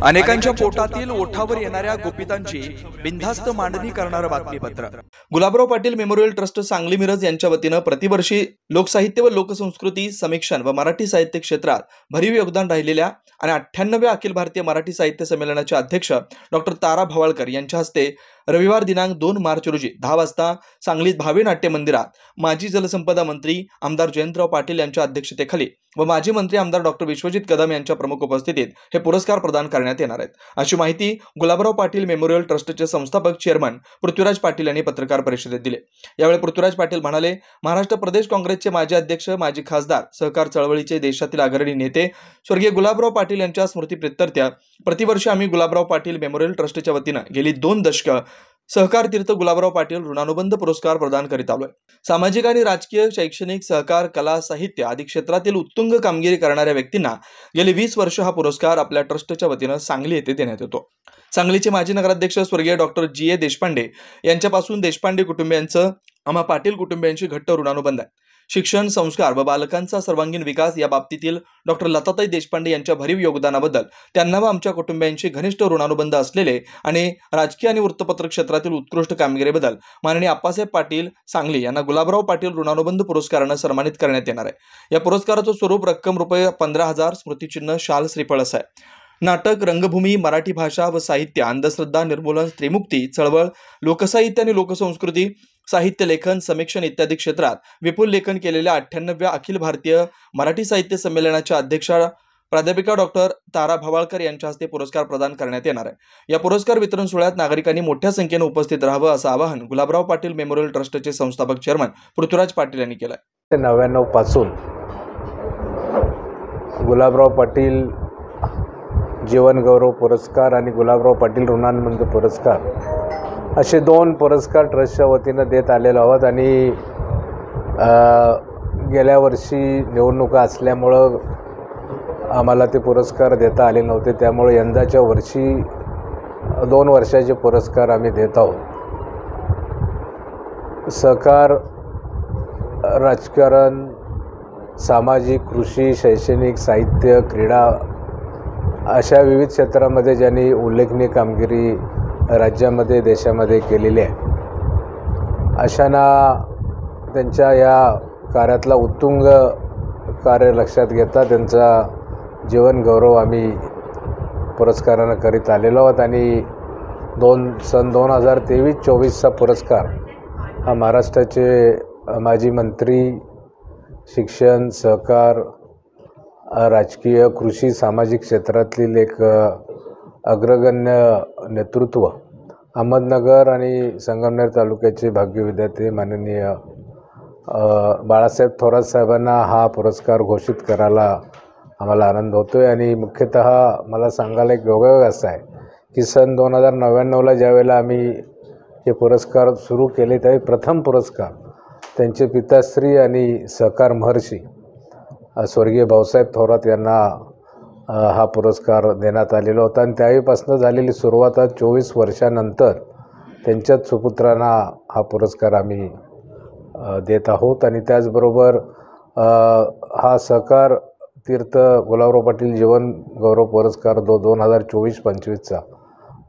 अनेकांच्या पोटातील ओठावर येणाऱ्या गुपितांची बिनधास्त मांडणी करणारं बातमीपत्र। गुलाबराव पाटील मेमोरियल ट्रस्ट सांगली मिरज यांच्या वतीनं प्रतिवर्षी लोकसाहित्य व लोकसंस्कृती समीक्षण व मराठी साहित्य क्षेत्रात भरीव योगदान राहिलेल्या आणि 98व्या अखिल भारतीय मराठी साहित्य संमेलनाचे अध्यक्ष डॉक्टर तारा भवाळकर यांच्या हस्ते रविवार दिनांक 2 मार्च रोजी 10 वाजता सांगलीत भावे नाट्य मंदिरात माजी जलसंपदा मंत्री आमदार जयंतराव पाटील यांच्या अध्यक्षतेखाली व माजी मंत्री आमदार डॉक्टर विश्वजित कदम यांच्या प्रमुख उपस्थितीत हे पुरस्कार प्रदान करण्यात येणार आहेत, अशी माहिती गुलाबराव पाटील मेमोरियल ट्रस्टचे संस्थापक चेअरमन पृथ्वीराज पाटील यांनी पत्रकार परिषदेत दिले। यावेळी पृथ्वीराज पाटील म्हणाले, महाराष्ट्र प्रदेश काँग्रेसचे माजी अध्यक्ष, माजी खासदार, सहकार चळवळीचे देशातील अग्रणी नेते स्वर्गीय गुलाबराव पाटील यांच्या स्मृतीप्रित्यर्थ प्रतिवर्षी आम्ही गुलाबराव पाटील मेमोरियल ट्रस्टच्या वतीनं गेली 2 दशकं सहकार तीर्थ गुलाबराव पाटील ऋणानुबंध पुरस्कार प्रदान करीत आलोय। सामाजिक आणि राजकीय, शैक्षणिक, सहकार, कला, साहित्य आदी क्षेत्रातील उत्तुंग कामगिरी करणाऱ्या व्यक्तींना गेली 20 वर्ष हा पुरस्कार आपल्या ट्रस्टच्या वतीनं सांगली येथे देण्यात येतो। सांगलीचे माजी नगराध्यक्ष स्वर्गीय डॉक्टर जी.ए. देशपांडे यांच्यापासून देशपांडे कुटुंबियांचं आम्हा पाटील कुटुंबियांशी घट्ट ऋणानुबंध आहे। शिक्षण, संस्कार व बालकांचा सर्वांगीण विकास या बाबतीतील डॉक्टर लताताई देशपांडे यांच्या भरीव योगदानाबद्दल त्यांना व आमच्या कुटुंबियांशी घनिष्ठ ऋणानुबंध असलेले आणि राजकीय आणि वृत्तपत्र क्षेत्रातील उत्कृष्ट कामगिरीबद्दल माननीय आप्पासाहेब पाटील सांगली यांना गुलाबराव पाटील ऋणानुबंध पुरस्काराने सन्मानित करण्यात येणार आहे। या पुरस्काराचं स्वरूप रक्कम रुपये 15,000, स्मृतिचिन्ह, शाल, श्रीफळ असं आहे। नाटक, रंगभूमी, मराठी भाषा व साहित्य, अंधश्रद्धा निर्मूलन, स्त्रीमुक्ती चळवळ, लोकसाहित्य आणि लोकसंस्कृती, साहित्य लेखन, समीक्षण इत्यादी क्षेत्रात विपुल लेखन केलेल्या 98व्या अखिल भारतीय मराठी साहित्य संमेलनाच्या अध्यक्षा प्राध्यापिका डॉक्टर तारा भवाळकर यांच्या हस्ते पुरस्कार प्रदान करण्यात येणार आहे। या पुरस्कार वितरण सोहळ्यात नागरिकांनी मोठ्या संख्येने उपस्थित राहावं असं आवाहन गुलाबराव पाटील मेमोरियल ट्रस्टचे संस्थापक चेअरमन पृथ्वीराज पाटील यांनी केलं आहे। 99 पासून गुलाबराव पाटील जीवन गौरव पुरस्कार आणि गुलाबराव पाटील ऋणानुबंध पुरस्कार असे 2 पुरस्कार ट्रस्टच्या वतीनं देत आलेलो आहोत आणि गेल्या वर्षी निवडणुका असल्यामुळं आम्हाला ते पुरस्कार देता आले नव्हते, त्यामुळे यंदाच्या वर्षी 2 वर्षाचे पुरस्कार आम्ही देत आहोत। सहकार, राजकारण, सामाजिक, कृषी, शैक्षणिक, साहित्य, क्रीडा अशा विविध क्षेत्रामध्ये ज्यांनी उल्लेखनीय कामगिरी राज्यामध्ये, देशामध्ये केलेली आहे, अशांना त्यांच्या या कार्यातला उत्तुंग कार्य लक्षात घेता त्यांचा जीवन गौरव आम्ही पुरस्कारानं करीत आलेलो आहोत आणि सन 2023-24चा पुरस्कार हा महाराष्ट्राचे माजी मंत्री, शिक्षण, सहकार, राजकीय, कृषी, सामाजिक क्षेत्रातील एक अग्रगण्य नेतृत्व अहमदनगर आणि संगमनेर तालुक्याचे भाग्य विधाते माननीय बाळासाहेब थोरात साहेबांना हा पुरस्कार घोषित करायला आम्हाला आनंद होतोय आणि मुख्यतः मला सांगायला एक योगायोग असा आहे की सन 2099ला ज्यावेळेला आम्ही हे पुरस्कार सुरू केले त्यावेळी प्रथम पुरस्कार त्यांचे पिताश्री आणि सहकार महर्षी स्वर्गीय भाऊसाहेब थोरात यांना हा पुरस्कार देण्यात आलेला होता आणि त्यावेळीपासून झालेली सुरुवात 24 वर्षानंतर त्यांच्याच सुपुत्रांना हा पुरस्कार आम्ही देत आहोत आणि त्याचबरोबर हा सहकार तीर्थ गुलाबराव पाटील जीवन गौरव पुरस्कार 2024-25चा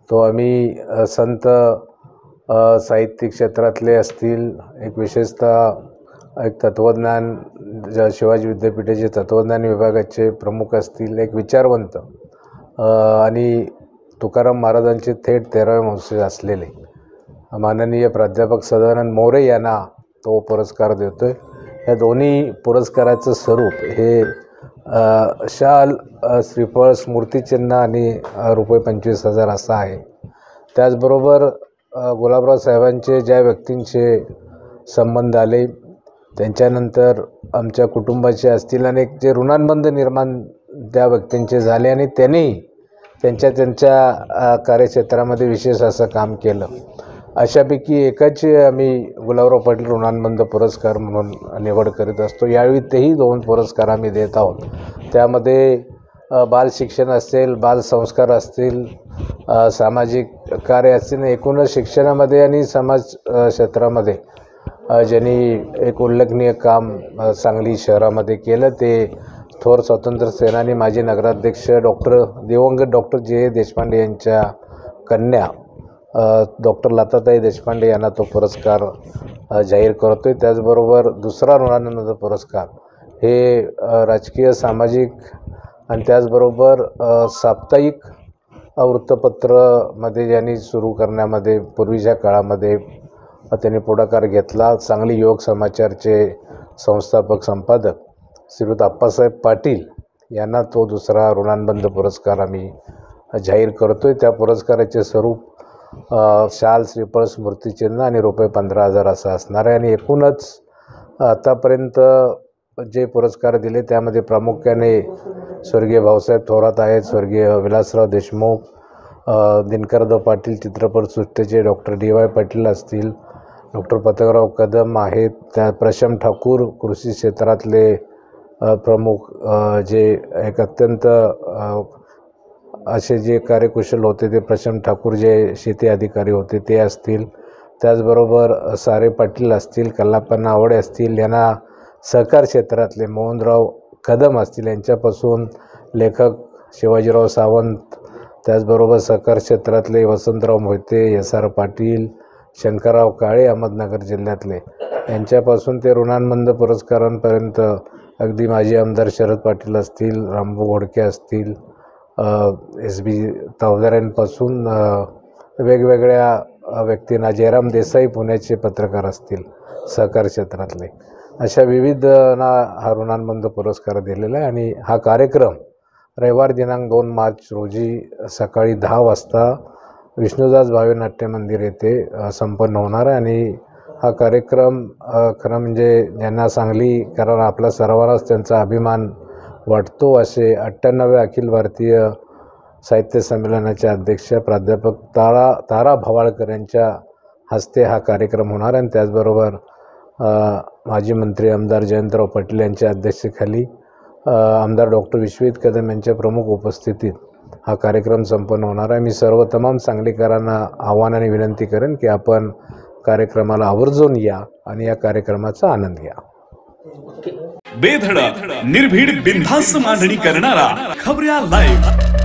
तो आम्ही संत साहित्य क्षेत्रातले असतील, एक विशेषतः एक तत्त्वज्ञान शिवाजी विद्यापीठाचे तत्त्वज्ञान विभागाचे प्रमुख असतील, एक विचारवंत आणि तुकाराम महाराजांचे थेट 13वे वंशज असलेले माननीय प्राध्यापक सदानंद मोरे यांना तो पुरस्कार देतो आहे। या दोन्ही पुरस्काराचं स्वरूप हे शाल, श्रीफळ, स्मृतिचिन्ह आणि रुपये 25,000 असं आहे। त्याचबरोबर गुलाबराव साहेबांचे ज्या व्यक्तींचे संबंध आले त्यांच्यानंतर आमच्या कुटुंबाचे असतील अनेक जे ऋणानुबंध निर्माण त्या व्यक्तींचे झाले आणि त्यांनी त्यांच्या कार्यक्षेत्रामध्ये विशेष असं काम केलं, अशापैकी एकाची आम्ही गुलाबराव पाटील ऋणानुबंध पुरस्कार म्हणून निवड करीत असतो। यावेळी तेही 2 पुरस्कार आम्ही देत आहोत। त्यामध्ये बाल शिक्षण असेल, बाल संस्कार असतील, सामाजिक कार्य असतील, एकूणच शिक्षणामध्ये आणि समाज क्षेत्रामध्ये ज्यांनी एक उल्लेखनीय काम सांगली शहरामध्ये केलं ते थोर स्वातंत्र्य सेनानी माजी नगराध्यक्ष दिवंगत डॉक्टर जे देशपांडे यांच्या कन्या डॉक्टर लताताई देशपांडे यांना तो पुरस्कार जाहीर करतो आहे। त्याचबरोबर दुसरा ऋणानंद पुरस्कार हे राजकीय सामाजिक आणि त्याचबरोबर साप्ताहिक वृत्तपत्रमध्ये ज्यांनी सुरू करण्यामध्ये पूर्वीच्या काळामध्ये त्यांनी पुढाकार घेतला, सांगली युवक समाचारचे संस्थापक संपादक श्रीयुत आप्पासाहेब पाटील यांना तो दुसरा ऋणानुबंध पुरस्कार आम्ही जाहीर करतो आहे। त्या पुरस्काराचे स्वरूप शाल, श्रीफळ, स्मृतिचिन्ह आणि ₹15,000 असं असणार आहे। आणि एकूणच आतापर्यंत जे पुरस्कार दिले त्यामध्ये प्रामुख्याने स्वर्गीय भाऊसाहेब थोरात आहेत, स्वर्गीय विलासराव देशमुख, दिनकरराव पाटील चित्रपटसृष्टीचे डॉक्टर DY पाटील असतील, डॉक्टर पतंगराव कदम आहेत, त्या प्रशांत ठाकूर कृषी क्षेत्रातले प्रमुख जे एक अत्यंत असे जे कार्यकुशल होते ते प्रशांत ठाकूर जे शेती अधिकारी होते ते असतील, त्याचबरोबर सारे पाटील असतील, कल्लाप्पा नावडे असतील, यांना सहकार क्षेत्रातले मोहनराव कदम असतील, यांच्यापासून लेखक शिवाजीराव सावंत, त्याचबरोबर सहकार क्षेत्रातले वसंतराव मोहिते, SR पाटील, शंकरराव काळे अहमदनगर जिल्ह्यातले, यांच्यापासून ते ऋणानुबंध पुरस्कारांपर्यंत अगदी माजी आमदार शरद पाटील असतील, रामभाऊ घोडके असतील, SB तावदाऱ्यांपासून वेगवेगळ्या व्यक्तींना, जयराम देसाई पुण्याचे पत्रकार असतील सहकार क्षेत्रातले, अशा विविधना हा ऋणानुबंध पुरस्कार दिलेला आहे। आणि हा कार्यक्रम रविवार दिनांक 2 मार्च रोजी सकाळी 10 वाजता विष्णुदास भावे नाट्य मंदिर येथे संपन्न होणार आहे। आणि हा कार्यक्रम खरं म्हणजे ज्यांना सांगलीकरांना आपला सर्वांनाच त्यांचा अभिमान वाटतो असे 98व्या अखिल भारतीय साहित्य संमेलनाचे अध्यक्ष प्राध्यापक तारा भवाळकर यांच्या हस्ते हा कार्यक्रम होणार आहे। आणि त्याचबरोबर माजी मंत्री आमदार जयंतराव पाटील यांच्या अध्यक्षतेखाली आमदार डॉक्टर विश्वजित कदम यांच्या प्रमुख उपस्थितीत हा कार्यक्रम संपन्न होणार आहे। मी सर्व तमाम सांगलीकरांना आव्हान आणि विनंती करेन की आपण कार्यक्रमाला आवर्जून या आणि या कार्यक्रमाचा आनंद घ्या। बेधडक, निर्भीड, बिनधास्त मांडणी करणारा खबऱ्या लाईव्ह।